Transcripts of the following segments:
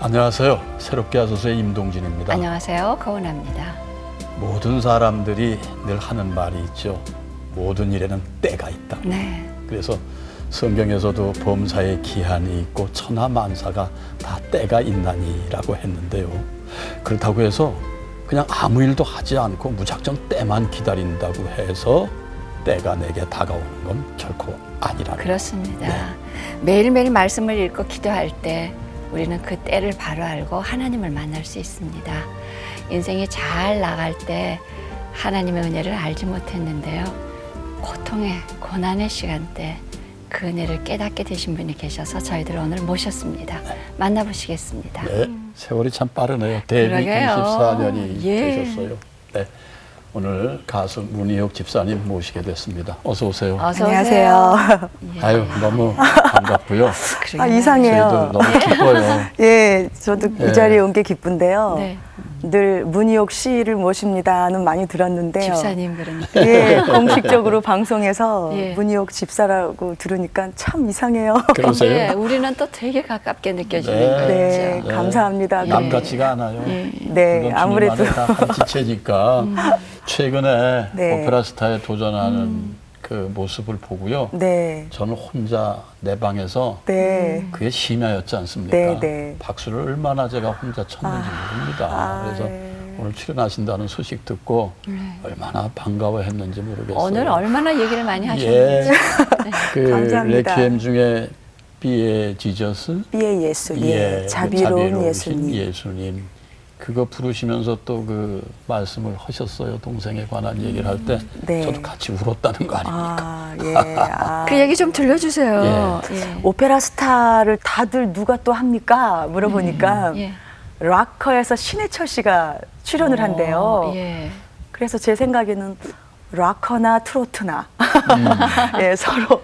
안녕하세요. 새롭게 하소서의 임동진입니다. 안녕하세요. 거은아입니다. 모든 사람들이 늘 하는 말이 있죠. 모든 일에는 때가 있다. 네. 그래서 성경에서도 범사에 기한이 있고 천하만사가 다 때가 있나니라고 했는데요. 그렇다고 해서 그냥 아무 일도 하지 않고 무작정 때만 기다린다고 해서 때가 내게 다가오는 건 결코 아니라는 그렇습니다. 네. 매일매일 말씀을 읽고 기도할 때 우리는 그 때를 바로 알고 하나님을 만날 수 있습니다. 인생이 잘 나갈 때 하나님의 은혜를 알지 못했는데요. 고통의 고난의 시간대 그 은혜를 깨닫게 되신 분이 계셔서 저희들 오늘 모셨습니다. 만나보시겠습니다. 네, 세월이 참 빠르네요. 데뷔 그러게요. 24년이 예. 되셨어요. 네, 오늘 가수 문희옥 집사님 모시게 됐습니다. 어서 오세요. 어서 안녕하세요. 오세요. 예. 아유, 너무 반갑고요. 그러게요. 이상해요. 저희도 너무 기뻐요. 예, 저도 네. 이 자리에 온 게 기쁜데요. 네. 늘 문희옥 씨를 모십니다는 많이 들었는데요. 집사님 그러니까. 예, 공식적으로 방송에서 예. 문희옥 집사라고 들으니까 참 이상해요. 그러세요? 네, 우리는 또 되게 가깝게 느껴지는 네. 거죠. 네, 감사합니다. 남 같지가 않아요. 네, 물론 아무래도 주님 안에 다한 지체니까 최근에 네. 오페라 스타에 도전하는 그 모습을 보고요. 네, 저는 혼자 내 방에서 네, 그게 심야였지 않습니까? 네, 네. 박수를 얼마나 제가 혼자 쳤는지 모릅니다. 그래서 네. 오늘 출연하신다는 소식 듣고 얼마나 반가워했는지 모르겠어요. 오늘 얼마나 얘기를 많이 예, 하셨는지. 그 감사합니다. 레퀴엠 중에 비에 지저스, 비의 예수님, 예, 자비로운 예수님. 예수님. 그거 부르시면서 또 그 말씀을 하셨어요. 동생에 관한 얘기를 할 때 네. 저도 같이 울었다는 거 아닙니까? 아, 예. 아. 그 얘기 좀 들려주세요. 예. 오페라 스타를 다들 누가 또 합니까? 물어보니까 예. 락커에서 신해철 씨가 출연을 한대요. 예. 그래서 제 생각에는 락커나 트로트나 예, 서로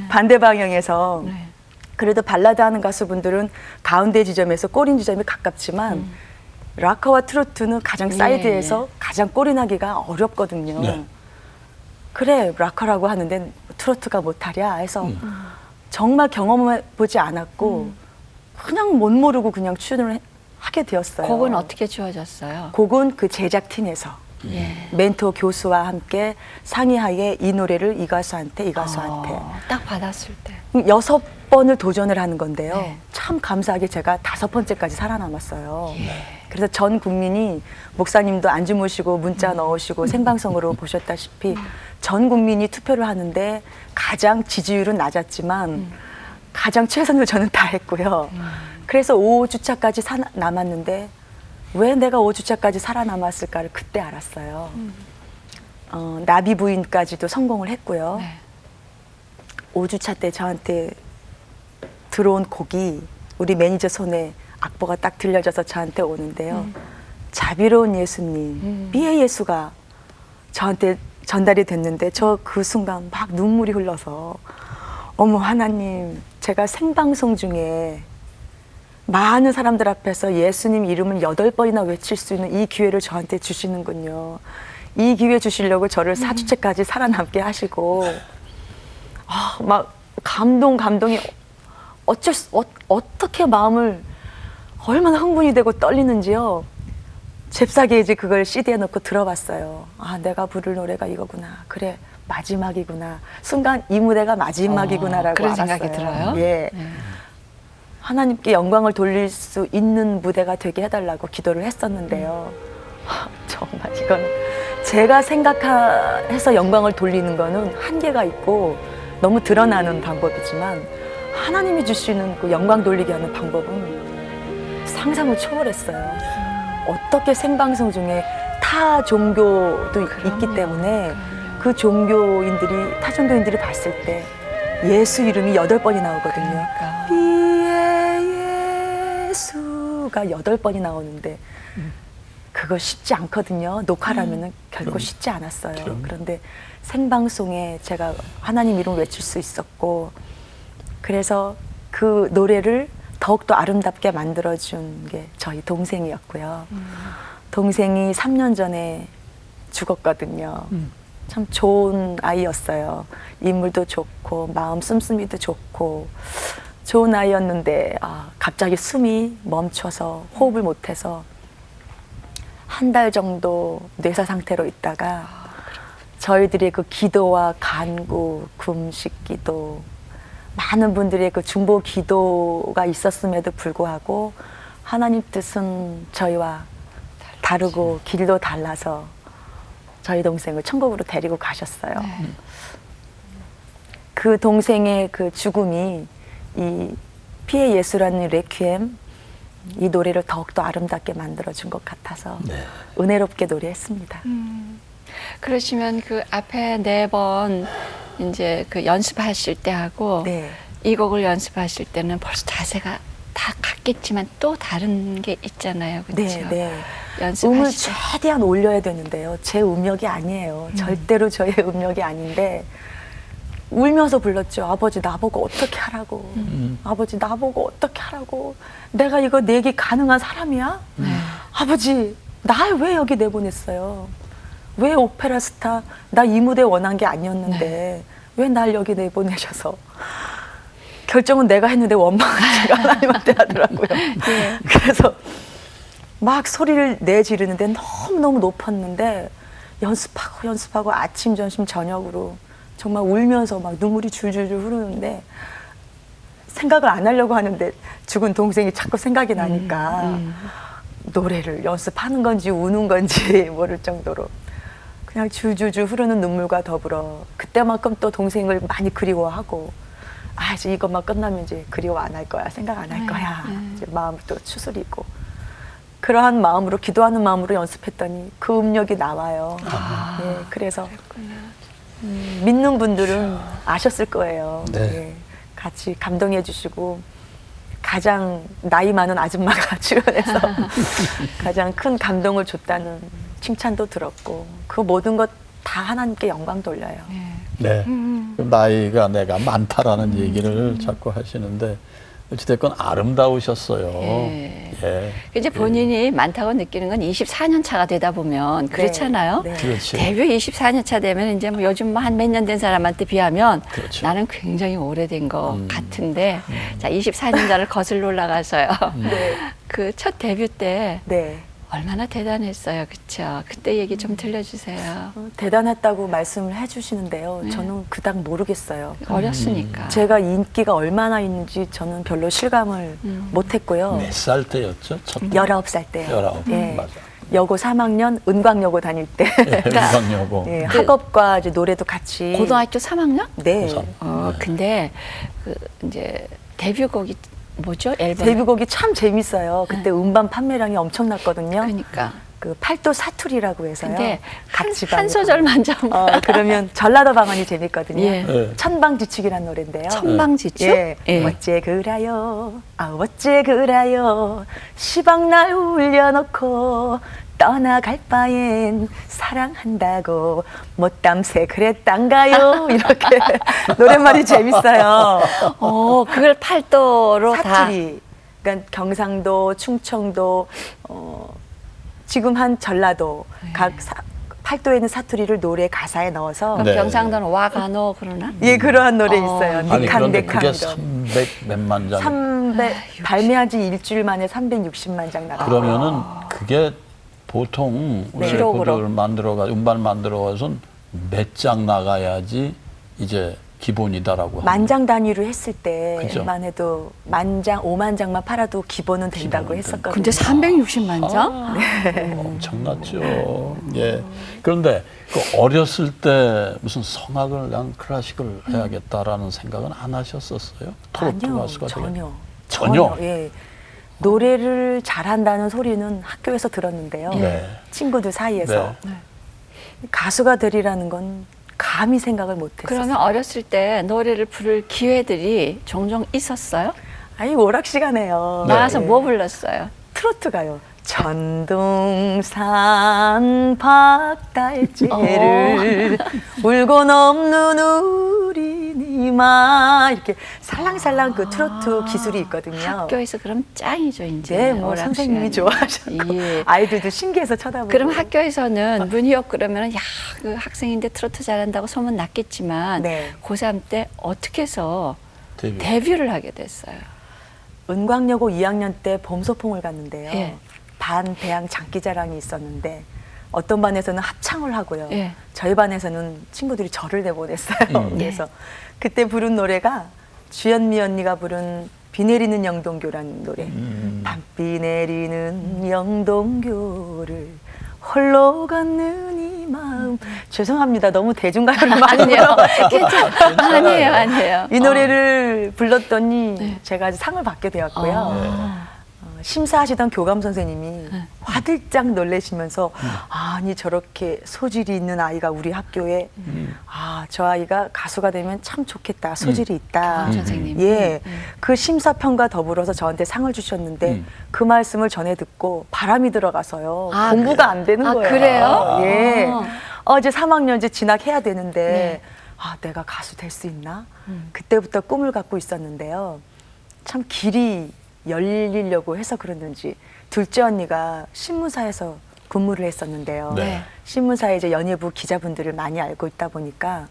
반대 방향에서 네. 그래도 발라드 하는 가수분들은 가운데 지점에서 꼬린 지점이 가깝지만 락커와 트로트는 가장 사이드에서 가장 꼬리 나기가 어렵거든요. 네. 그래 락커라고 하는데 트로트가 못하랴 해서 정말 경험해보지 않았고 그냥 못 모르고 그냥 출연을 하게 되었어요. 곡은 어떻게 주어졌어요? 곡은 그 제작팀에서 예. 멘토 교수와 함께 상의하에 이 노래를 이 가수한테 이 가수한테 딱 받았을 때. 6번을 도전을 하는 건데요. 네. 참 감사하게 제가 5번째까지 살아남았어요. 예. 그래서 전 국민이 목사님도 안 주무시고 문자 넣으시고 생방송으로 보셨다시피 전 국민이 투표를 하는데 가장 지지율은 낮았지만 가장 최선을 저는 다했고요. 그래서 5주차까지 살아남았는데 왜 내가 5주차까지 살아남았을까를 그때 알았어요. 나비 부인까지도 성공을 했고요. 네. 5주차 때 저한테 들어온 곡이 우리 매니저 손에 악보가 딱 들려져서 저한테 오는데요. 자비로운 예수님, 비의 예수가 저한테 전달이 됐는데 저 그 순간 막 눈물이 흘러서 어머 하나님, 제가 생방송 중에 많은 사람들 앞에서 예수님 이름을 8번이나 외칠 수 있는 이 기회를 저한테 주시는군요. 이 기회 주시려고 저를 4주째까지 살아남게 하시고 막 감동이 어떻게 마음을 얼마나 흥분이 되고 떨리는지요. 잽싸게 이제 그걸 CD에 넣고 들어봤어요. 아, 내가 부를 노래가 이거구나. 그래, 마지막이구나. 순간 이 무대가 마지막이구나라고 그런 알았어요. 생각이 들어요? 예. 네. 하나님께 영광을 돌릴 수 있는 무대가 되게 해달라고 기도를 했었는데요. 정말 이건 제가 생각해서 영광을 돌리는 거는 한계가 있고 너무 드러나는 방법이지만 하나님이 주시는 그 영광 돌리게 하는 방법은 상상을 초월했어요. 어떻게 생방송 중에 타 종교도 있기 때문에 그 종교인들이 타 종교인들이 봤을 때 예수 이름이 8번이 나오거든요. 그러니까. 비의 예수가 8번이 나오는데 그거 쉽지 않거든요. 녹화라면은 결코 쉽지 않았어요. 그런데 생방송에 제가 하나님 이름 외칠 수 있었고 그래서 그 노래를 더욱더 아름답게 만들어준 게 저희 동생이었고요. 동생이 3년 전에 죽었거든요. 참 좋은 아이였어요. 인물도 좋고 마음 씀씀이도 좋고 좋은 아이였는데 갑자기 숨이 멈춰서 호흡을 못해서 한 달 정도 뇌사 상태로 있다가 저희들의 그 기도와 간구, 금식 기도, 많은 분들의 그 중보 기도가 있었음에도 불구하고 하나님 뜻은 저희와 다르고 길도 달라서 저희 동생을 천국으로 데리고 가셨어요. 네. 그 동생의 그 죽음이 이 피해 예수라는 레퀴엠 이 노래를 더욱더 아름답게 만들어준 것 같아서 네. 은혜롭게 노래했습니다. 그러시면 그 앞에 4번 이제 그 연습하실 때 하고 네. 이 곡을 연습하실 때는 벌써 자세가 다 같겠지만 또 다른 게 있잖아요. 그렇죠? 네, 네. 음을 연습하실 때. 최대한 올려야 되는데요. 제 음역이 아니에요. 절대로 저의 음역이 아닌데 울면서 불렀죠. 아버지 나보고 어떻게 하라고. 아버지 나보고 어떻게 하라고. 내가 이거 내기 가능한 사람이야? 아버지 날 왜 여기 내보냈어요? 왜 오페라 스타 나 이 무대 원한 게 아니었는데 왜 날 여기 내보내셔서 결정은 내가 했는데 원망을 제가 하나님한테 하더라고요. 예. 그래서 막 소리를 내지르는데 너무너무 높았는데 연습하고 아침 점심 저녁으로 정말 울면서 막 눈물이 줄줄줄 흐르는데 생각을 안 하려고 하는데 죽은 동생이 자꾸 생각이 나니까 노래를 연습하는 건지 우는 건지 모를 정도로 그냥 줄줄줄 흐르는 눈물과 더불어 그때만큼 또 동생을 많이 그리워하고 이제 이것만 끝나면 이제 그리워 안 할 거야, 생각 안 할 거야, 이제 마음이 또 추스리고 그러한 마음으로 기도하는 마음으로 연습했더니 그 음력이 나와요. 예, 그래서 믿는 분들은 아셨을 거예요. 네. 예, 같이 감동해 주시고 가장 나이 많은 아줌마가 출연해서 가장 큰 감동을 줬다는 칭찬도 들었고 그 모든 것 다 하나님께 영광 돌려요. 네. 그 나이가 내가 많다라는 얘기를 자꾸 하시는데 어찌됐건 아름다우셨어요. 예. 예. 이제 본인이 많다고 느끼는 건 24년 차가 되다 보면 그렇잖아요. 네. 그렇죠. 데뷔 24년 차 되면 이제 뭐 요즘 뭐 한 몇 년 된 사람한테 비하면 그렇죠. 나는 굉장히 오래된 것 같은데 자 24년자를 거슬러 올라가서요. 네. 그 첫 데뷔 때 네. 얼마나 대단했어요, 그렇죠? 그때 얘기 좀 들려주세요. 대단했다고 말씀을 해주시는데요. 저는 그닥 모르겠어요. 어렸으니까. 제가 인기가 얼마나 있는지 저는 별로 실감을 못했고요. 몇 살 때였죠? 첫 19살 때요. 19. 예. 맞아. 여고 3학년 은광여고 다닐 때 예, 은광여고. 예, 학업과 이제 노래도 같이 고등학교 3학년? 네. 고3. 근데 그 이제 데뷔곡이 뭐죠? 앨범. 데뷔곡이 참 재밌어요. 그때 음반 판매량이 엄청났거든요. 그러니까. 그 팔도 사투리라고 해서요. 근데 같이 한 소절만 좀. 그러면 전라도 방언이 재밌거든요. 예. 예. 천방지축이라는 노래인데요. 천방지축? 예. 예. 어째 그라요, 어째 그라요, 시방날 울려놓고 떠나갈 바엔 사랑한다고 못담새 그랬단가요? 이렇게 노랫말이 재밌어요. 그걸 팔도로 사투리. 그러니까 경상도, 충청도, 지금 한 전라도 각 팔도에 있는 사투리를 노래 가사에 넣어서 네. 경상도는 와가노 그러나? 예, 그러한 노래 있어요. 아니 그런데 니캉 그게 니캉 300 몇만 장. 300 발매한 지 일주일 만에 360만 장 나갔어요. 그러면은 그게 보통 네. 기록으로. 레코드를 만들어가 음반 만들어가선 몇 장 나가야지 이제 기본이다라고. 만장 단위로 했을 그죠. 때만 해도 만장, 5만 장만 팔아도 기본은 된다고 기본은 했었거든요. 근데 360만 장? 엄청났죠. 예. 그런데 그 어렸을 때 무슨 성악을 난 클래식을 해야겠다라는 생각은 안 하셨었어요? 트로트 아니요, 가수가 되겠- 전혀. 예. 노래를 잘한다는 소리는 학교에서 들었는데요. 네. 친구들 사이에서 가수가 되리라는 건 감히 생각을 못했어요. 그러면 어렸을 때 노래를 부를 기회들이 종종 있었어요? 아니 오락시간에요. 나가서 예. 뭐 불렀어요? 트로트 가요. 천둥산 박달재를 울고 넘는 우리 니마 이렇게 살랑살랑 그 트로트 기술이 있거든요. 학교에서 그럼 짱이죠, 이제. 네, 뭐 오락 선생님이 시간이. 좋아하셨고 예. 아이들도 신기해서 쳐다보고. 그럼 학교에서는 문희옥 그러면은 야, 그 학생인데 트로트 잘한다고 소문 났겠지만 네. 고3 때 어떻게 해서 데뷔를 하게 됐어요. 은광여고 2학년 때 봄소풍을 갔는데요. 예. 반 배양 장기자랑이 있었는데 어떤 반에서는 합창을 하고요. 예. 저희 반에서는 친구들이 저를 내보냈어요. 그래서 그때 부른 노래가 주현미 언니가 부른 비 내리는 영동교라는 노래. 밤비 내리는 영동교를 홀로 걷는 이 마음. 죄송합니다. 너무 대중가요를 많이 아니요. 불러가지고. 괜찮아요. 아니에요. 이 노래를 불렀더니 네. 제가 상을 받게 되었고요. 심사하시던 교감 선생님이 화들짝 놀라시면서 아니 저렇게 소질이 있는 아이가 우리 학교에 저 아이가 가수가 되면 참 좋겠다. 소질이 있다. 교감 선생님. 예, 그 심사평가 더불어서 저한테 상을 주셨는데 그 말씀을 전해 듣고 바람이 들어가서요. 아, 공부가 안 되는 거예요. 그래요? 예. 아. 이제 3학년 이제 진학해야 되는데 네. 내가 가수 될 수 있나? 그때부터 꿈을 갖고 있었는데요. 참 길이 열리려고 해서 그랬는지 둘째 언니가 신문사에서 근무를 했었는데요. 네. 신문사에 이제 연예부 기자분들을 많이 알고 있다 보니까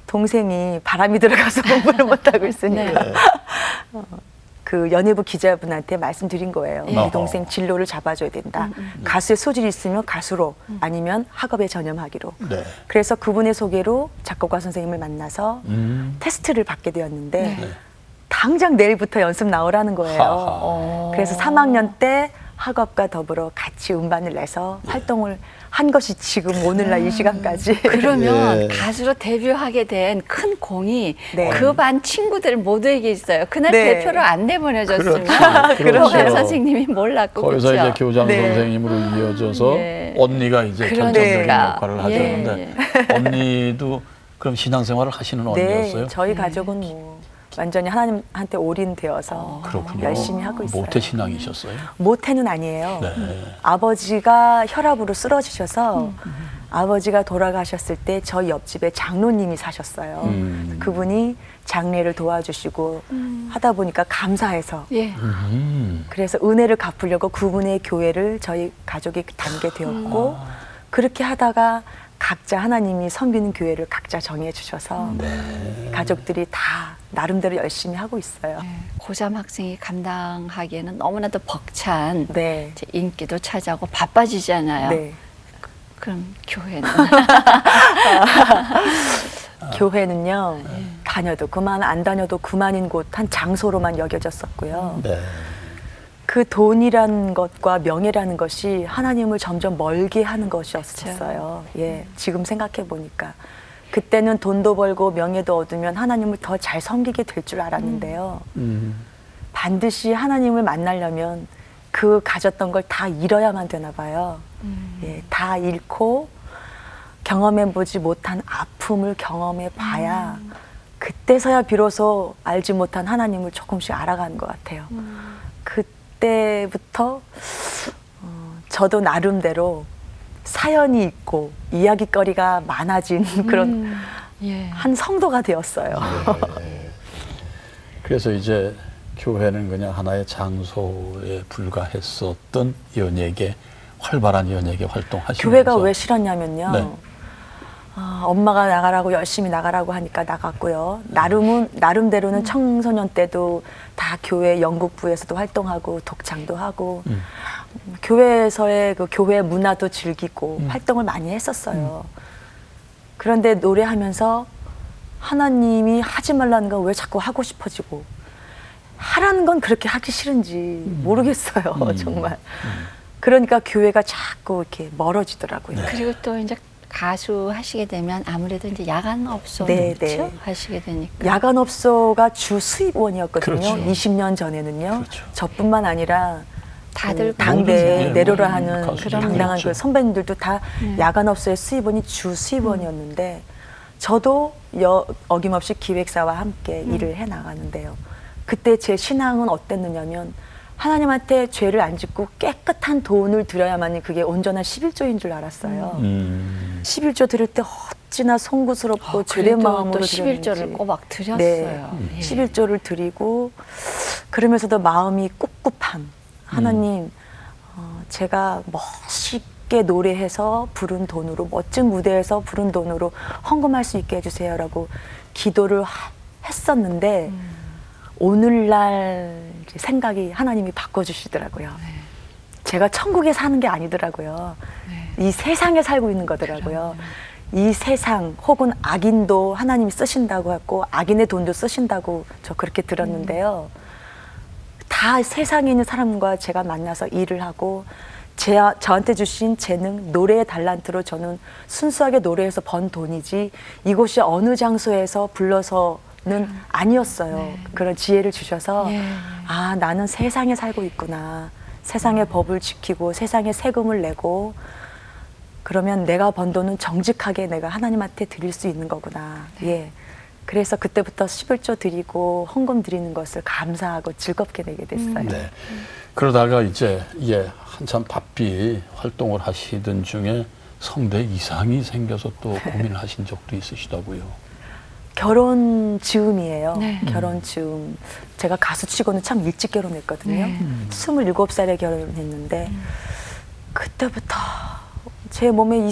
동생이 바람이 들어가서 공부를 못하고 있으니까 네. 그 연예부 기자분한테 말씀드린 거예요. 예. 우리 동생 진로를 잡아줘야 된다. 가수의 소질이 있으면 가수로 아니면 학업에 전념하기로. 네. 그래서 그분의 소개로 작곡가 선생님을 만나서 테스트를 받게 되었는데 네. 당장 내일부터 연습 나오라는 거예요. 하하. 그래서 3학년 때 학업과 더불어 같이 음반을 내서 활동을 한 것이 지금 오늘날 이 시간까지. 그러면 예. 가수로 데뷔하게 된 큰 공이 네. 그 반 친구들 모두에게 있어요. 그날 네. 대표를 안 내보내줬으면 그렇죠. 교감 선생님이 몰랐고 거기서 그렇죠? 이제 교장 네. 선생님으로 이어져서 예. 언니가 이제 그러니까. 결정적인 역할을 하죠. 예, 그런데 언니도 그럼 신앙생활을 하시는 네, 언니였어요? 저희 가족은 뭐 완전히 하나님한테 올인되어서 그렇군요. 열심히 하고 있어요. 모태 신앙이셨어요? 모태는 아니에요. 네. 아버지가 혈압으로 쓰러지셔서 아버지가 돌아가셨을 때 저희 옆집에 장로님이 사셨어요. 그분이 장례를 도와주시고 하다 보니까 감사해서 예. 그래서 은혜를 갚으려고 그분의 교회를 저희 가족이 담게 되었고 그렇게 하다가 각자 하나님이 섬기는 교회를 각자 정해 주셔서 가족들이 다 나름대로 열심히 하고 있어요. 고3 학생이 감당하기에는 너무나도 벅찬 네. 이제 인기도 차지하고 바빠지잖아요. 네. 그럼 교회는 교회는요, 다녀도 그만, 안 다녀도 그만인 곳, 한 장소로만 여겨졌었고요. 네. 그 돈이라는 것과 명예라는 것이 하나님을 점점 멀게 하는 것이었어요. 예, 지금 생각해 보니까. 그때는 돈도 벌고 명예도 얻으면 하나님을 더 잘 섬기게 될 줄 알았는데요. 반드시 하나님을 만나려면 그 가졌던 걸 다 잃어야만 되나 봐요. 예, 다 잃고 경험해보지 못한 아픔을 경험해 봐야 그때서야 비로소 알지 못한 하나님을 조금씩 알아가는 것 같아요. 그때부터 저도 나름대로 사연이 있고 이야기거리가 많아진 그런 예. 한 성도가 되었어요. 그래서 이제 교회는 그냥 하나의 장소에 불과했었던 연예계, 활발한 연예계 활동하시면서 교회가 왜 싫었냐면요. 네. 엄마가 나가라고 열심히 나가라고 하니까 나갔고요. 나름대로는 청소년 때도 다 교회 연극부에서도 활동하고 독창도 하고 교회에서의 그 교회 문화도 즐기고 활동을 많이 했었어요. 그런데 노래하면서 하나님이 하지 말라는 건 왜 자꾸 하고 싶어지고 하라는 건 그렇게 하기 싫은지 모르겠어요. 정말. 그러니까 교회가 자꾸 이렇게 멀어지더라고요. 그리고 또 이제 가수 하시게 되면 아무래도 이제 야간업소 네, 그렇죠? 네. 하시게 되니까 야간업소가 주 수입원이었거든요. 그렇죠. 20년 전에는요. 그렇죠. 저뿐만 아니라 다들 당대에 모든, 내로라 예, 하는 가수들이 당당한 그렇죠. 그 선배님들도 다 야간업소의 수입원이 주 수입원이었는데 저도 어김없이 기획사와 함께 일을 해 나가는데요. 그때 제 신앙은 어땠느냐면 하나님한테 죄를 안 짓고 깨끗한 돈을 드려야만이 그게 온전한 11조인 줄 알았어요. 11조 드릴 때 어찌나 송구스럽고 죄된 그래도 마음으로 또 11조를 드렸는지. 꼬박 드렸어요. 네. 예. 11조를 드리고 그러면서도 마음이 꿉꿉한 하나님 제가 멋있게 노래해서 부른 돈으로 멋진 무대에서 부른 돈으로 헌금할 수 있게 해주세요라고 기도를 했었는데 오늘날 이제 생각이 하나님이 바꿔주시더라고요. 제가 천국에 사는 게 아니더라고요. 이 세상에 살고 있는 거더라고요. 이 세상 혹은 악인도 하나님이 쓰신다고 했고 악인의 돈도 쓰신다고 저 그렇게 들었는데요. 다 세상에 있는 사람과 제가 만나서 일을 하고 저한테 주신 재능, 노래의 달란트로 저는 순수하게 노래해서 번 돈이지 이곳이 어느 장소에서 불러서는 아니었어요. 그런 지혜를 주셔서 아, 나는 세상에 살고 있구나. 세상의 법을 지키고 세상에 세금을 내고 그러면 내가 번 돈은 정직하게 내가 하나님한테 드릴 수 있는 거구나. 예. 그래서 그때부터 11조 드리고 헌금 드리는 것을 감사하고 즐겁게 내게 됐어요. 네. 그러다가 이제 한참 바삐 활동을 하시던 중에 성대 이상이 생겨서 또 고민을 하신 적도 있으시다고요. 결혼 즈음이에요. 네. 결혼 즈음. 제가 가수 치고는 참 일찍 결혼했거든요. 27살에 결혼했는데 그때부터 제 몸에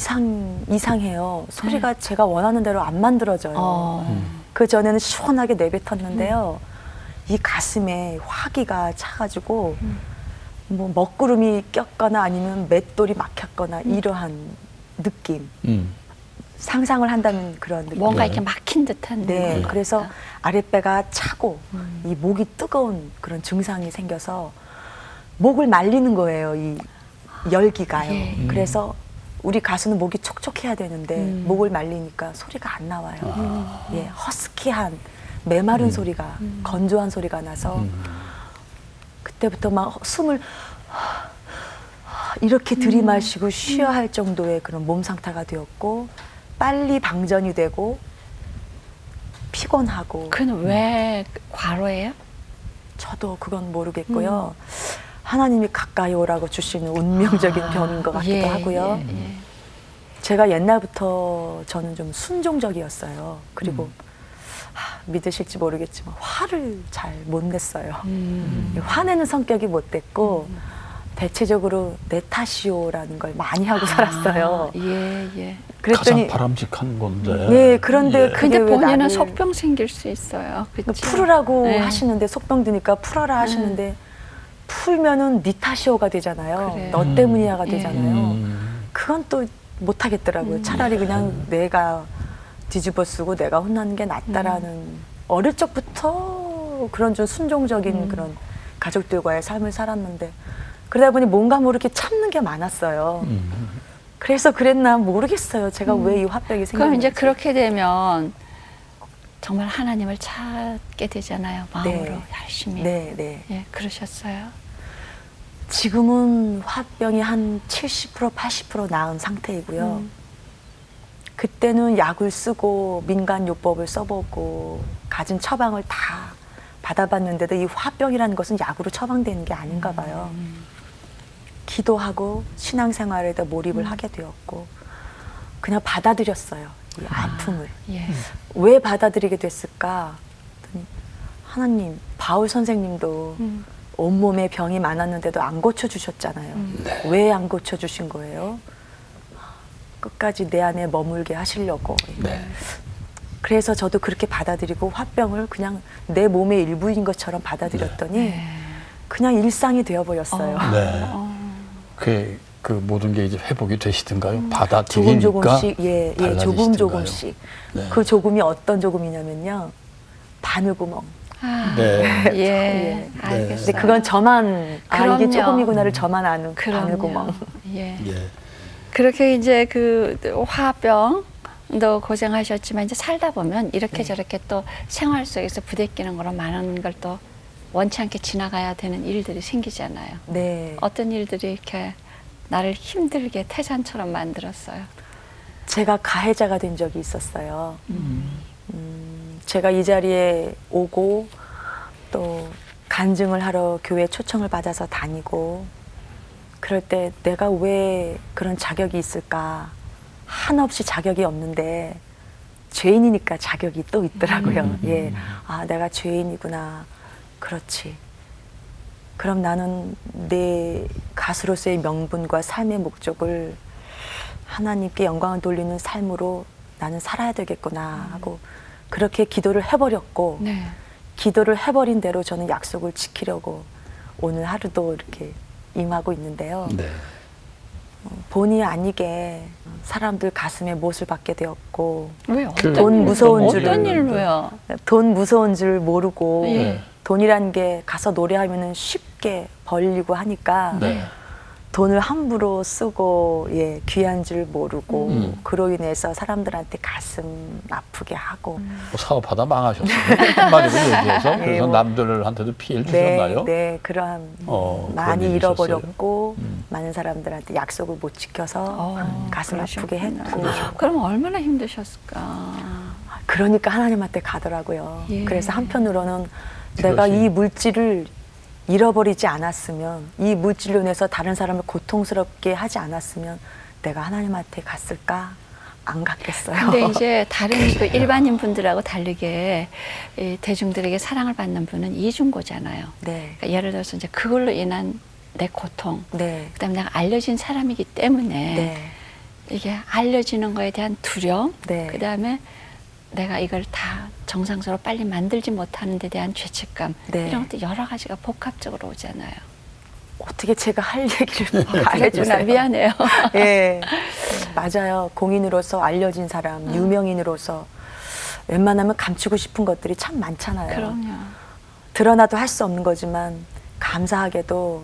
이상해요. 소리가 제가 원하는 대로 안 만들어져요. 그 전에는 시원하게 내뱉었는데요. 이 가슴에 화기가 차가지고 뭐 먹구름이 꼈거나 아니면 맷돌이 막혔거나 이러한 느낌. 상상을 한다면 그런 느낌. 뭔가 이렇게 막힌 듯한. 네, 느낌. 그래서 아랫배가 차고 이 목이 뜨거운 그런 증상이 생겨서 목을 말리는 거예요. 이 열기가요. 그래서 우리 가수는 목이 촉촉해야 되는데 목을 말리니까 소리가 안 나와요. 예, 허스키한 메마른 소리가 건조한 소리가 나서 그때부터 막 숨을 이렇게 들이마시고 쉬어야 할 정도의 그런 몸 상태가 되었고 빨리 방전이 되고 피곤하고. 그건 왜 과로예요? 저도 그건 모르겠고요. 하나님이 가까이 오라고 주시는 운명적인 병인 것 같기도 하고요. 제가 옛날부터 저는 좀 순종적이었어요. 그리고 믿으실지 모르겠지만 화를 잘 못 냈어요. 화내는 성격이 못 됐고 대체적으로 내 탓이오라는 걸 많이 하고 살았어요. 예. 그랬더니 가장 바람직한 건데. 네, 그런데 예. 그게 근데 왜 본인은 나를 속병 생길 수 있어요. 그쵸? 풀으라고 네. 하시는데 속병 드니까 풀어라 하시는데 풀면은 네 탓이오가 되잖아요. 그래. 너 때문이야가 예. 되잖아요. 그건 또 못 하겠더라고요. 차라리 그냥 내가 뒤집어 쓰고 내가 혼나는 게 낫다라는 어릴 적부터 그런 좀 순종적인 그런 가족들과의 삶을 살았는데 그러다 보니 뭔가 모르게 참는 게 많았어요. 그래서 그랬나 모르겠어요. 제가 왜 이 화병이 생겼는지. 그럼 이제 그렇게 되면 정말 하나님을 찾게 되잖아요. 마음으로 네. 열심히. 네. 예, 그러셨어요. 지금은 화병이 한 70% 80% 나은 상태이고요. 그때는 약을 쓰고 민간요법을 써보고 가진 처방을 다 받아봤는데도 이 화병이라는 것은 약으로 처방되는 게 아닌가 봐요. 기도하고 신앙생활에도 몰입을 하게 되었고 그냥 받아들였어요. 이 아픔을. 예. 왜 받아들이게 됐을까? 그랬더니 하나님, 바울 선생님도 온몸에 병이 많았는데도 안 고쳐주셨잖아요. 왜 안 고쳐주신 거예요? 끝까지 내 안에 머물게 하시려고. 네. 그래서 저도 그렇게 받아들이고 화병을 그냥 내 몸의 일부인 것처럼 받아들였더니 그냥 일상이 되어버렸어요. 네. 그 모든 게 이제 회복이 되시던가요? 받아들이니까 조금씩, 예, 달라지시던가요? 조금씩. 네. 그 조금이 어떤 조금이냐면요. 바늘구멍. 네. 예. 알겠어요. 근데 그건 저만 이게 그럼요. 조금이구나를 저만 아는 그럼요. 바늘구멍. 예. 예. 그렇게 이제 그 화병도 고생하셨지만 이제 살다 보면 이렇게 저렇게 또 생활 속에서 부대끼는 거로 많은 걸 또 원치 않게 지나가야 되는 일들이 생기잖아요. 네. 어떤 일들이 이렇게 나를 힘들게 태산처럼 만들었어요. 제가 가해자가 된 적이 있었어요. 제가 이 자리에 오고 또 간증을 하러 교회 초청을 받아서 다니고 그럴 때 내가 왜 그런 자격이 있을까? 한없이 자격이 없는데 죄인이니까 자격이 또 있더라고요. 예, 아 내가 죄인이구나. 그렇지. 그럼 나는 내 가수로서의 명분과 삶의 목적을 하나님께 영광을 돌리는 삶으로 나는 살아야 되겠구나 하고 그렇게 기도를 해버렸고 네. 기도를 해버린 대로 저는 약속을 지키려고 오늘 하루도 이렇게 임하고 있는데요. 네. 본의 아니게 사람들 가슴에 못을 박게 되었고 왜 돈 일로? 무서운 줄을 어떤 일로요? 돈 무서운 줄 모르고 예. 돈이란 게 가서 노래하면은 쉽게 벌리고 하니까 네. 돈을 함부로 쓰고 예, 귀한 줄 모르고 그로 인해서 사람들한테 가슴 아프게 하고 뭐 사업하다 망하셨어요. 한마디로 얘기해서 예, 그래서 뭐. 남들한테도 피해를 주셨나요? 네, 그러한 그런 많이 일이 잃어버렸고 많은 사람들한테 약속을 못 지켜서 가슴 그러셨구나. 아프게 했고 그럼 얼마나 힘드셨을까? 그러니까 하나님한테 가더라고요. 예. 그래서 한편으로는 내가 그것이- 이 물질을 잃어버리지 않았으면 이 물질로 인해서 다른 사람을 고통스럽게 하지 않았으면 내가 하나님한테 갔을까? 안 갔겠어요. 근데 이제 다른 그 일반인 분들하고 다르게 이 대중들에게 사랑을 받는 분은 이중고잖아요. 네, 그러니까 예를 들어서 이제 그걸로 인한 내 고통, 네, 그다음에 내가 알려진 사람이기 때문에 네, 이게 알려지는 거에 대한 두려움, 네. 그다음에 내가 이걸 다 정상적으로 빨리 만들지 못하는 데 대한 죄책감, 네. 이런 것도 여러 가지가 복합적으로 오잖아요. 어떻게 제가 할 얘기를 안 그랬구나. 해주세요. 미안해요. 예, 맞아요. 공인으로서 알려진 사람, 유명인으로서 웬만하면 감추고 싶은 것들이 참 많잖아요. 그럼요. 드러나도 할 수 없는 거지만 감사하게도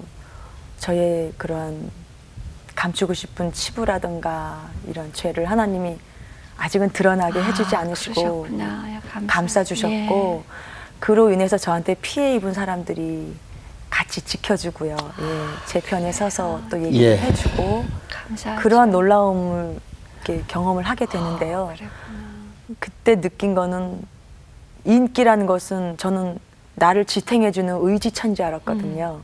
저의 그런 감추고 싶은 치부라든가 이런 죄를 하나님이 아직은 드러나게 해주지 않으시고 그러셨구나. 야, 감싸주셨고 그로 인해서 저한테 피해 입은 사람들이 같이 지켜주고요. 예, 제 편에 서서 또 얘기를 예. 해주고 감사하죠. 그러한 놀라움을 이렇게 경험을 하게 되는데요. 그랬구나. 그때 느낀 거는 인기라는 것은 저는 나를 지탱해주는 의지처인 줄 알았거든요.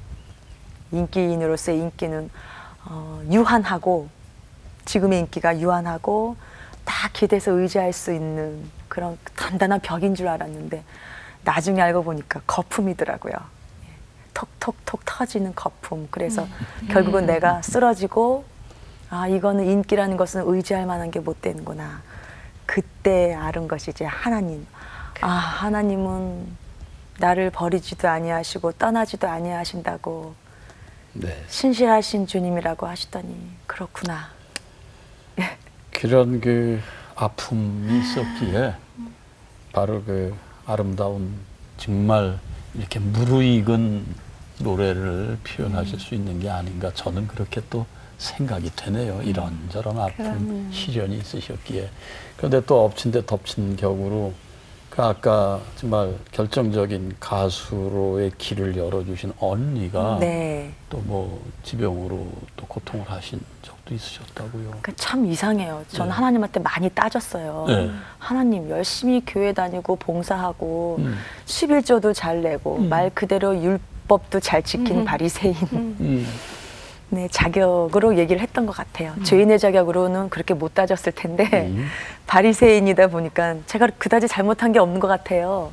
인기인으로서의 인기는 유한하고 지금의 인기가 유한하고 다 기대서 의지할 수 있는 그런 단단한 벽인 줄 알았는데 나중에 알고 보니까 거품이더라고요. 예, 톡톡톡 터지는 거품. 그래서 결국은 내가 쓰러지고 아 이거는 인기라는 것은 의지할 만한 게 못 되는구나. 그때 알은 것이 이제 하나님. 아 하나님은 나를 버리지도 아니하시고 떠나지도 아니하신다고 네. 신실하신 주님이라고 하시더니 그렇구나. 그런 그 아픔이 있었기에 바로 그 아름다운 정말 이렇게 무르익은 노래를 표현하실 수 있는 게 아닌가 저는 그렇게 또 생각이 되네요. 이런저런 아픔, 그럼요. 시련이 있으셨기에. 그런데 또 엎친 데 덮친 격으로 그 아까 정말 결정적인 가수로의 길을 열어주신 언니가 네. 또 뭐 지병으로 또 고통을 하신 적도 있으셨다고요. 그 참 이상해요. 저는 네. 하나님한테 많이 따졌어요. 네. 하나님 열심히 교회 다니고 봉사하고 음. 11조도 잘 내고 말 그대로 율법도 잘 지킨 바리새인 네, 자격으로 얘기를 했던 것 같아요. 죄인의 자격으로는 그렇게 못 따졌을 텐데 바리새인이다 보니까 제가 그다지 잘못한 게 없는 것 같아요.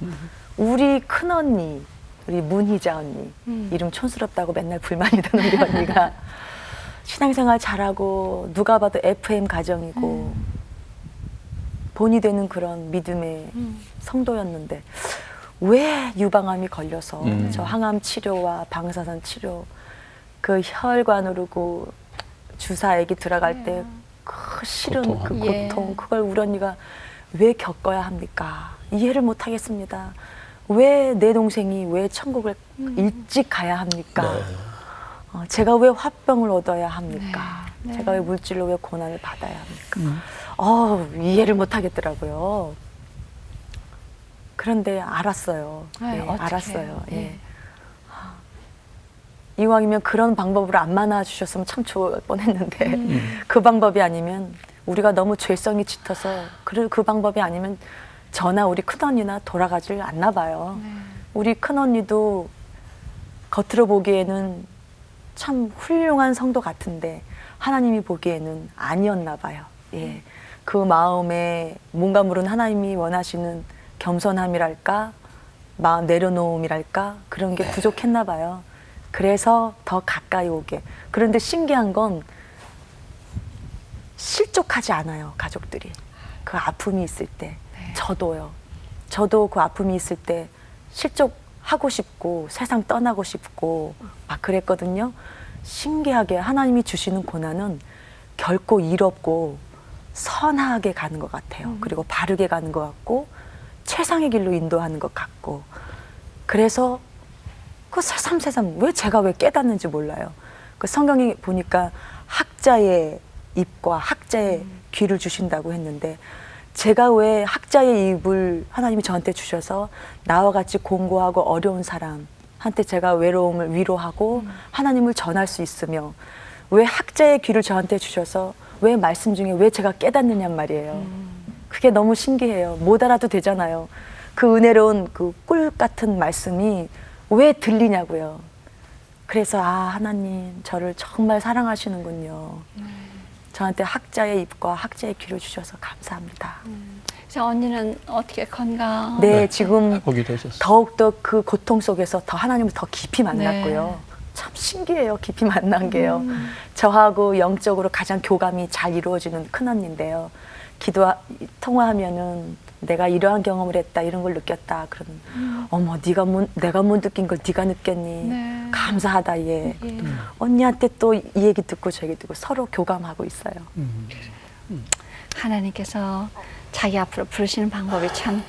우리 큰언니, 우리 문희자 언니 이름 촌스럽다고 맨날 불만이 드는 우리 언니가 신앙생활 잘하고 누가 봐도 FM 가정이고 본이 되는 그런 믿음의 성도였는데 왜 유방암이 걸려서 저 항암 치료와 방사선 치료 그 혈관으로 그 주사액이 들어갈 때 그 싫은 그 고통하고. 고통 그걸 우리 언니가 왜 겪어야 합니까? 이해를 못 하겠습니다. 왜 내 동생이 왜 천국을 일찍 가야 합니까? 네. 제가 왜 화병을 얻어야 합니까? 네. 제가 왜 물질로 왜 고난을 받아야 합니까? 이해를 못 하겠더라고요. 그런데 알았어요. 네, 예, 어떡해요? 알았어요. 예. 네. 이왕이면 그런 방법으로 안 만나 주셨으면 참 좋을 뻔했는데 그 방법이 아니면 우리가 너무 죄성이 짙어서 그 방법이 아니면 저나 우리 큰언니나 돌아가질 않나 봐요. 우리 큰언니도 겉으로 보기에는 참 훌륭한 성도 같은데 하나님이 보기에는 아니었나 봐요. 예. 그 마음에 뭔가 모르는 하나님이 원하시는 겸손함이랄까 마음 내려놓음이랄까 그런 게 부족했나 봐요. 그래서 더 가까이 오게. 그런데 신기한 건 실족하지 않아요, 가족들이. 그 아픔이 있을 때. 저도요. 저도 그 아픔이 있을 때 실족하고 싶고 세상 떠나고 싶고 막 그랬거든요. 신기하게 하나님이 주시는 고난은 결코 일 없고 선하게 가는 것 같아요. 그리고 바르게 가는 것 같고 최상의 길로 인도하는 것 같고 그래서 그 새삼새삼 왜 제가 왜 깨닫는지 몰라요. 그 성경에 보니까 학자의 입과 학자의 귀를 주신다고 했는데 제가 왜 학자의 입을 하나님이 저한테 주셔서 나와 같이 공고하고 어려운 사람한테 제가 외로움을 위로하고 하나님을 전할 수 있으며 왜 학자의 귀를 저한테 주셔서 왜 말씀 중에 왜 제가 깨닫느냔 말이에요. 그게 너무 신기해요. 못 알아도 되잖아요. 그 은혜로운 그 꿀 같은 말씀이 왜 들리냐고요. 그래서 하나님 저를 정말 사랑하시는군요. 저한테 학자의 입과 학자의 귀를 주셔서 감사합니다. 그래서 언니는 어떻게 건강? 네, 지금 회복이 되셨어요. 더욱더 그 고통 속에서 더 하나님을 더 깊이 만났고요. 네. 참 신기해요. 깊이 만난 게요. 저하고 영적으로 가장 교감이 잘 이루어지는 큰언니인데요. 통화하면은 내가 이러한 경험을 했다, 이런 걸 느꼈다. 그러면 어머, 내가 못 느낀 걸 네가 느꼈니? 네. 감사하다, 얘. 예. 언니한테 또 이 얘기 듣고 저 얘기 듣고 서로 교감하고 있어요. 하나님께서 자기 앞으로 부르시는 방법이 참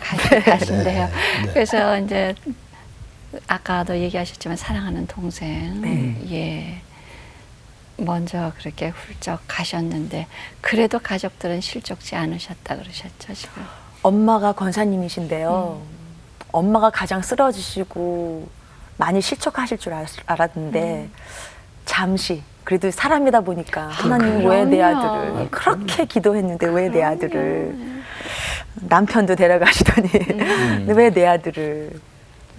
가신데요. 그래서 이제 아까도 얘기하셨지만 사랑하는 동생, 예, 먼저 그렇게 훌쩍 가셨는데 그래도 가족들은 실족지 않으셨다 그러셨죠 지금. 엄마가 권사님이신데요. 엄마가 가장 쓰러지시고 많이 실족하실 줄 알았는데 잠시 그래도 사람이다 보니까 하나님 왜 내 아들을 그렇게 기도했는데 왜 내 아들을 남편도 데려가시더니 왜 내 아들을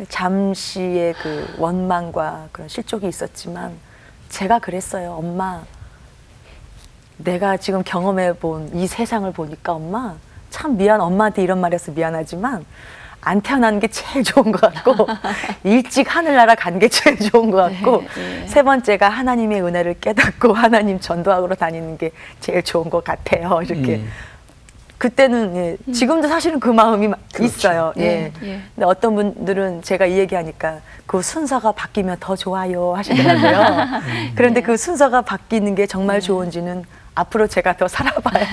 잠시의 그 원망과 그런 실족이 있었지만 제가 그랬어요. 엄마 내가 지금 경험해 본 이 세상을 보니까 엄마 참 엄마한테 이런 말해서 미안하지만 안 태어나는 게 제일 좋은 것 같고 일찍 하늘나라 간 게 제일 좋은 것 같고 세 번째가 하나님의 은혜를 깨닫고 하나님 전도하러 다니는 게 제일 좋은 것 같아요. 이렇게 그때는 예, 지금도 사실은 그 마음이 있어요. 예. 근데 어떤 분들은 제가 이 얘기하니까 그 순서가 바뀌면 더 좋아요 하시더라고요. 그런데 그 순서가 바뀌는 게 정말 좋은지는 앞으로 제가 더 살아봐야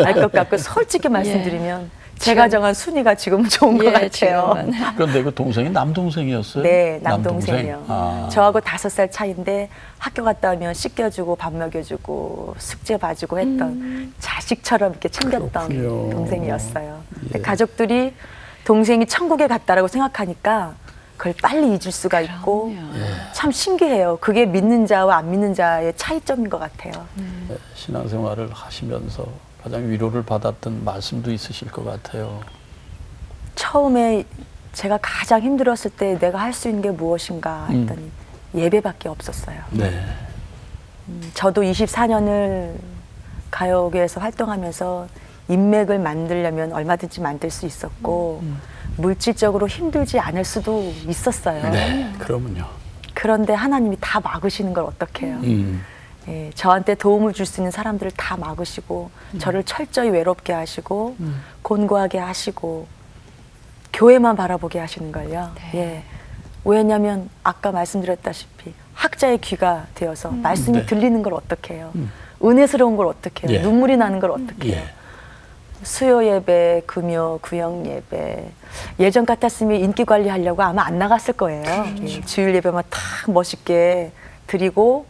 알 것 같고 솔직히 말씀드리면 제가 정한 순위가 지금 좋은 것 같아요. 그런데 그 동생이 남동생이었어요? 네, 남동생이요. 아. 저하고 5살 차이인데 학교 갔다 오면 씻겨주고 밥 먹여주고 숙제 봐주고 했던 자식처럼 이렇게 챙겼던 그렇군요. 동생이었어요. 근데 예. 가족들이 동생이 천국에 갔다라고 생각하니까 그걸 빨리 잊을 수가 있고 참 신기해요. 그게 믿는 자와 안 믿는 자의 차이점인 것 같아요. 네, 신앙생활을 하시면서 가장 위로를 받았던 말씀도 있으실 것 같아요. 처음에 제가 가장 힘들었을 때 내가 할 수 있는 게 무엇인가 했더니 예배밖에 없었어요. 네. 저도 24년을 가요계에서 활동하면서 인맥을 만들려면 얼마든지 만들 수 있었고 물질적으로 힘들지 않을 수도 있었어요. 네, 그러면요. 그런데 하나님이 다 막으시는 걸 어떻게 해요? 예, 저한테 도움을 줄 수 있는 사람들을 다 막으시고 저를 철저히 외롭게 하시고 곤고하게 하시고 교회만 바라보게 하시는 걸요. 예. 왜냐하면 아까 말씀드렸다시피 학자의 귀가 되어서 말씀이 네. 들리는 걸 어떻게 해요? 은혜스러운 걸 어떻게 해요? 예. 눈물이 나는 걸 어떻게 해요? 예. 수요 예배, 금요, 구역 예배. 예전 같았으면 인기 관리하려고 아마 안 나갔을 거예요. 예, 주일 예배만 탁 멋있게 드리고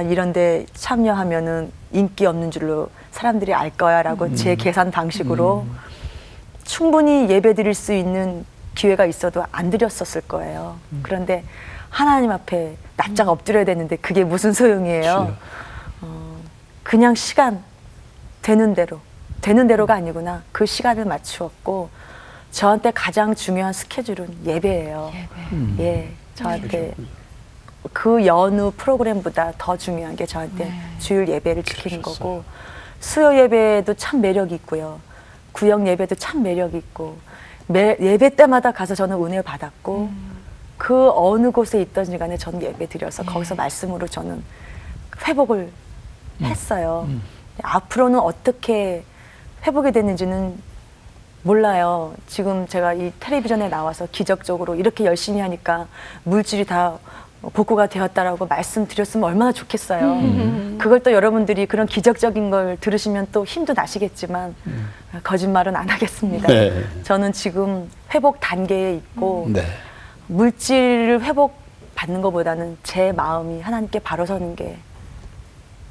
이런데 참여하면은 인기 없는 줄로 사람들이 알 거야라고 제 계산 방식으로 충분히 예배 드릴 수 있는 기회가 있어도 안 드렸었을 거예요. 그런데 하나님 앞에 납작 엎드려야 되는데 그게 무슨 소용이에요? 그냥 시간 되는 대로가 아니구나. 그 시간을 맞추었고 저한테 가장 중요한 스케줄은 예배예요. 예, 저한테 그 여느 프로그램보다 더 중요한 게 저한테 주일 예배를 지키는 거고 수요 예배도 참 매력이 있고요. 구역 예배도 참 매력이 있고 예배 때마다 가서 저는 은혜 받았고 그 어느 곳에 있든지 간에 저는 예배 드려서 거기서 말씀으로 저는 회복을 했어요. 앞으로는 어떻게 회복이 됐는지는 몰라요. 지금 제가 이 텔레비전에 나와서 기적적으로 이렇게 열심히 하니까 물질이 다 복구가 되었다라고 말씀드렸으면 얼마나 좋겠어요. 그걸 또 여러분들이 그런 기적적인 걸 들으시면 또 힘도 나시겠지만 거짓말은 안 하겠습니다. 네. 저는 지금 회복 단계에 있고 네. 물질을 회복받는 것보다는 제 마음이 하나님께 바로 서는 게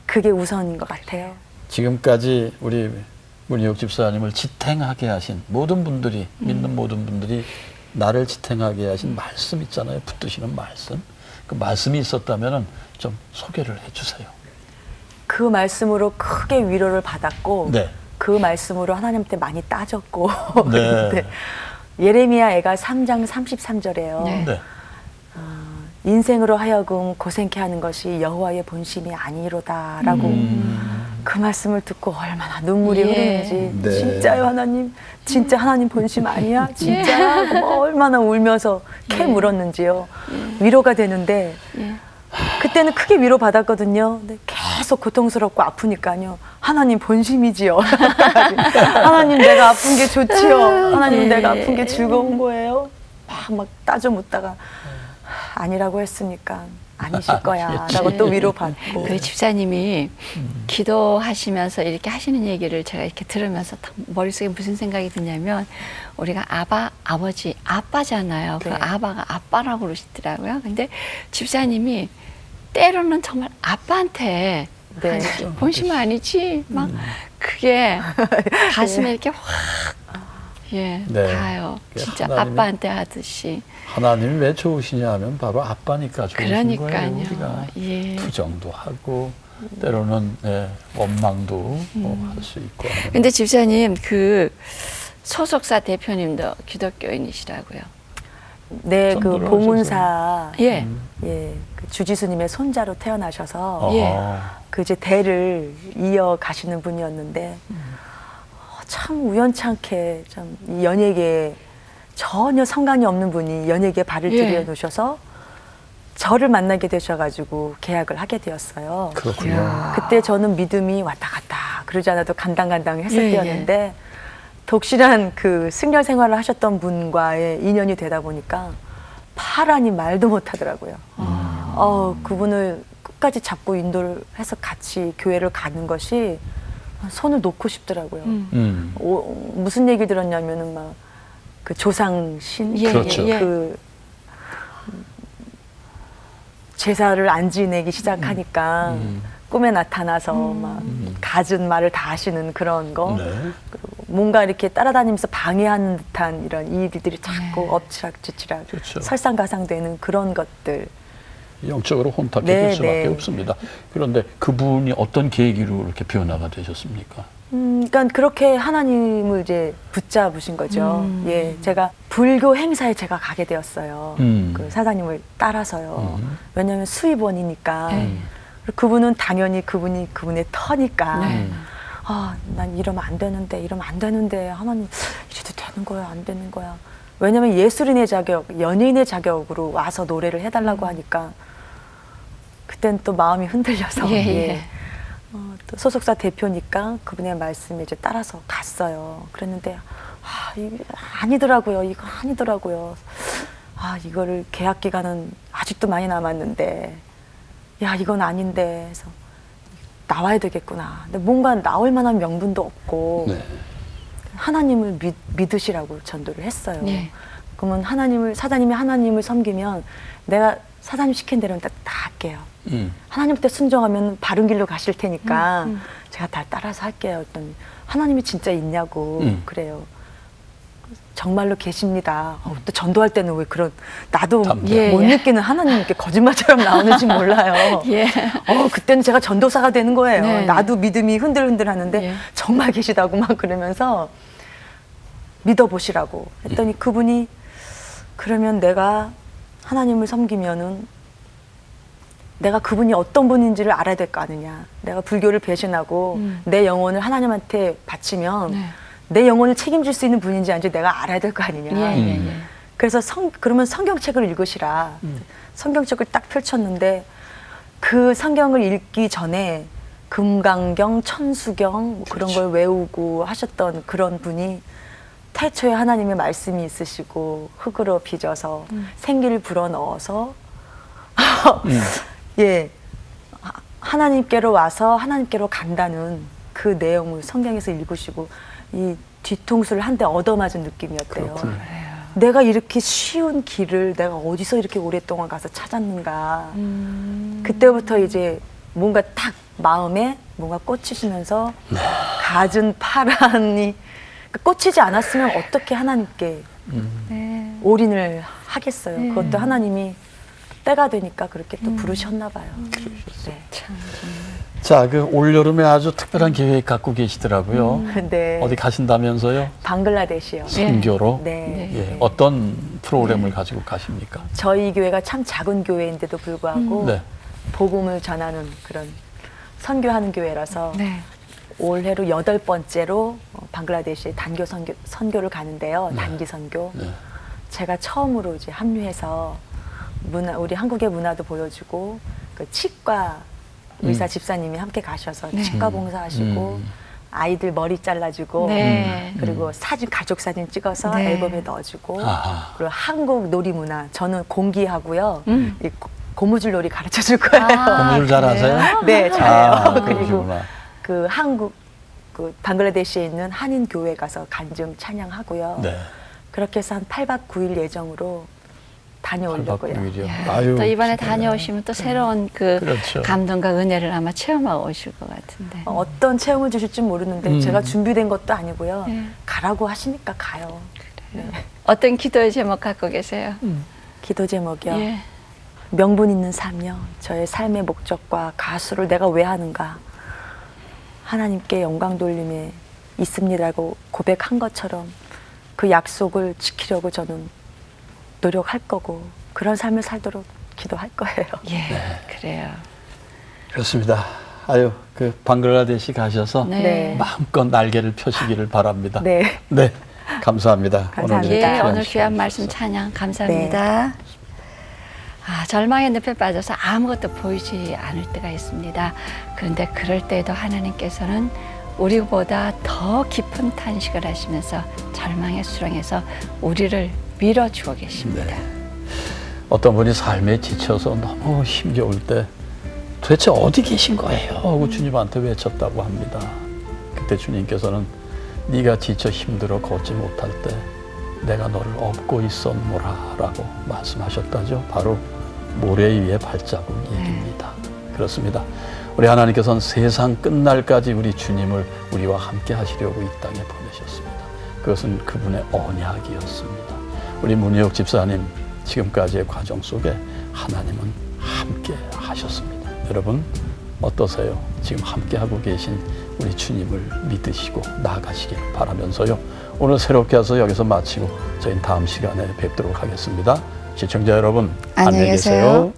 그게 우선인 것 같아요. 지금까지 우리 문희옥 집사님을 지탱하게 하신 모든 분들이 믿는 모든 분들이 나를 지탱하게 하신 말씀 있잖아요. 붙드시는 말씀. 그 말씀이 있었다면은 좀 소개를 해주세요. 그 말씀으로 크게 위로를 받았고 네. 그 말씀으로 하나님한테 많이 따졌고 네. 네. 예레미야 애가 3장 33절에요. 네. 네. 인생으로 하여금 고생케 하는 것이 여호와의 본심이 아니로다라고 그 말씀을 듣고 얼마나 눈물이 예. 흐르는지 네. 진짜요 하나님? 진짜 하나님 본심 아니야? 진짜야? 뭐 얼마나 울면서 캐 물었는지요. 위로가 되는데 예. 그때는 크게 위로받았거든요. 근데 계속 고통스럽고 아프니까요. 하나님 본심이지요. 하나님 내가 아픈 게 좋지요. 하나님 예. 내가 아픈 게 즐거운 거예요. 막 따져 묻다가 아니라고 했으니까 아니실 거야 라고 또 위로받고. 그 집사님이 기도하시면서 이렇게 하시는 얘기를 제가 이렇게 들으면서 딱 머릿속에 무슨 생각이 드냐면 우리가 아버지, 아빠잖아요. 그 네. 아바가 아빠라고 그러시더라고요. 근데 집사님이 때로는 정말 아빠한테 네. 아니, 본심 아니지? 막 그게 가슴에 이렇게 확 예, 네. 닿아요. 그게 진짜 하나님의- 아빠한테 하듯이. 하나님이 왜 좋으시냐 하면 바로 아빠니까 좋으신 그러니까요. 거예요. 우리가 예. 투정도 하고 때로는 원망도 할 수 있고. 하는. 근데 집사님 그 소속사 대표님도 기독교인이시라고요. 네, 그 전도를 봉은사 예. 예, 그 주지수님의 손자로 태어나셔서 어허. 예. 그 이제 대를 이어 가시는 분이었는데 참 우연찮게 참 이 연예계에 전혀 상관이 없는 분이 연예계에 발을 예. 들여놓으셔서 저를 만나게 되셔가지고 계약을 하게 되었어요. 그렇군요. 이야. 그때 저는 믿음이 왔다 갔다 그러지 않아도 간당간당했을 예, 예. 때였는데 독실한 그 승려 생활을 하셨던 분과의 인연이 되다 보니까 파라니 말도 못하더라고요. 그분을 끝까지 잡고 인도를 해서 같이 교회를 가는 것이 손을 놓고 싶더라고요. 무슨 얘기 들었냐면은 막 그 조상신 예, 그렇죠. 예. 그 제사를 안 지내기 시작하니까 꿈에 나타나서 막 갖은 말을 다 하시는 그런 거 네. 그리고 뭔가 이렇게 따라다니면서 방해하는 듯한 이런 일들이 자꾸 네. 엎치락뒤치락 그렇죠. 설상가상되는 그런 것들. 영적으로 혼탁해질 네, 수밖에 네. 없습니다. 그런데 그분이 어떤 계기로 이렇게 변화가 되셨습니까? 그러니까 그렇게 하나님을 이제 붙잡으신 거죠. 예, 제가 불교 행사에 제가 가게 되었어요. 그 사장님을 따라서요. 왜냐하면 수입원이니까. 그리고 그분은 당연히 그분의 터니까. 난 이러면 안 되는데, 이러면 안 되는데, 하나님 이래도 되는 거야, 안 되는 거야. 왜냐하면 예술인의 자격, 연예인의 자격으로 와서 노래를 해달라고 하니까 그땐 또 마음이 흔들려서. 예, 예. 또 소속사 대표니까 그분의 말씀에 이제 따라서 갔어요. 그랬는데 이게 아니더라고요. 이거 아니더라고요. 이거를 계약 기간은 아직도 많이 남았는데 이건 아닌데 해서 나와야 되겠구나. 근데 뭔가 나올 만한 명분도 없고 네. 하나님을 믿으시라고 전도를 했어요. 네. 그러면 사장님이 하나님을 섬기면 내가 사장님 시킨 대로 다 할게요. 하나님한테 순종하면 바른 길로 가실 테니까 제가 다 따라서 할게요. 했더니 하나님이 진짜 있냐고 그래요. 정말로 계십니다. 또 전도할 때는 왜 그런 나도 담대. 못 느끼는 하나님께 거짓말처럼 나오는지 몰라요. 예. 그때는 제가 전도사가 되는 거예요. 네. 나도 믿음이 흔들흔들 하는데 예. 정말 계시다고 막 그러면서 믿어보시라고 했더니 그분이 그러면 내가 하나님을 섬기면은 내가 그분이 어떤 분인지를 알아야 될 거 아니냐. 내가 불교를 배신하고 내 영혼을 하나님한테 바치면 네. 내 영혼을 책임질 수 있는 분인지 아닌지 내가 알아야 될 거 아니냐. 예, 예. 그래서 그러면 성경책을 읽으시라. 성경책을 딱 펼쳤는데 그 성경을 읽기 전에 금강경, 천수경 뭐 그런 그렇죠. 걸 외우고 하셨던 그런 분이 태초에 하나님의 말씀이 있으시고 흙으로 빚어서 생기를 불어넣어서 예, 하나님께로 와서 하나님께로 간다는 그 내용을 성경에서 읽으시고 이 뒤통수를 한 대 얻어맞은 느낌이었대요. 그렇군요. 내가 이렇게 쉬운 길을 내가 어디서 이렇게 오랫동안 가서 찾았는가. 그때부터 이제 뭔가 딱 마음에 뭔가 꽂히시면서 갖은 파란이 꽂히지 않았으면 어떻게 하나님께 네. 올인을 하겠어요. 그것도 하나님이 때가 되니까 그렇게 또 부르셨나 봐요. 네. 자, 그 올여름에 아주 특별한 계획 갖고 계시더라고요. 네. 어디 가신다면서요? 방글라데시요. 선교로? 네. 예, 네. 어떤 프로그램을 가지고 가십니까? 저희 교회가 참 작은 교회인데도 불구하고 네. 복음을 전하는 그런 선교하는 교회라서 네. 올해로 8번째로 방글라데시에 단교 선교를 가는데요. 단기 선교. 네. 제가 처음으로 이제 합류해서 우리 한국의 문화도 보여주고 그 치과 의사 집사님이 함께 가셔서 치과 봉사하시고 아이들 머리 잘라주고 네. 그리고 사진 가족 사진 찍어서 네. 앨범에 넣어주고 아하. 그리고 한국 놀이문화 저는 공기하고요 이 고무줄 놀이 가르쳐 줄 거예요. 고무줄 잘하세요? 네, 잘해요. 아, 그리고 그러시구나. 그 한국 그 방글라데시에 있는 한인 교회 가서 간증 찬양하고요. 네. 그렇게 해서 한 8박 9일 예정으로 다녀오려고요. 8박 9일이요. 야, 아유, 또 이번에 진짜. 다녀오시면 또 새로운 그 그렇죠. 감동과 은혜를 아마 체험하고 오실 것 같은데. 어떤 체험을 주실지 모르는데 제가 준비된 것도 아니고요. 네. 가라고 하시니까 가요. 네. 어떤 기도의 제목 갖고 계세요? 기도 제목이요. 예. 명분 있는 삶이요. 저의 삶의 목적과 가수를 내가 왜 하는가. 하나님께 영광 돌림에 있습니다라고 고백한 것처럼 그 약속을 지키려고 저는 노력할 거고 그런 삶을 살도록 기도할 거예요. 예, 그래요. 그렇습니다. 아유, 그 방글라데시 가셔서 네. 마음껏 날개를 펴시기를 바랍니다. 네. 네, 감사합니다. 감사합니다. 예, 귀한 오늘 시간 귀한 말씀 주셔서. 찬양 감사합니다. 아, 절망의 늪에 빠져서 아무것도 보이지 않을 때가 있습니다. 그런데 그럴 때에도 하나님께서는 우리보다 더 깊은 탄식을 하시면서 절망의 수렁에서 우리를 밀어주고 계십니다. 네. 어떤 분이 삶에 지쳐서 너무 힘겨울 때 도대체 어디 계신 거예요? 하고 주님한테 외쳤다고 합니다. 그때 주님께서는 네가 지쳐 힘들어 걷지 못할 때 내가 너를 업고 있었노라 라고 말씀하셨다죠. 바로 모래 위의 발자국 얘기입니다. 그렇습니다. 우리 하나님께서는 세상 끝날까지 우리 주님을 우리와 함께 하시려고 이 땅에 보내셨습니다. 그것은 그분의 언약이었습니다. 우리 문희옥 집사님 지금까지의 과정 속에 하나님은 함께 하셨습니다. 여러분 어떠세요? 지금 함께 하고 계신 우리 주님을 믿으시고 나아가시길 바라면서요. 오늘 새롭게 해서 여기서 마치고 저희는 다음 시간에 뵙도록 하겠습니다. 시청자 여러분 안녕히 계세요.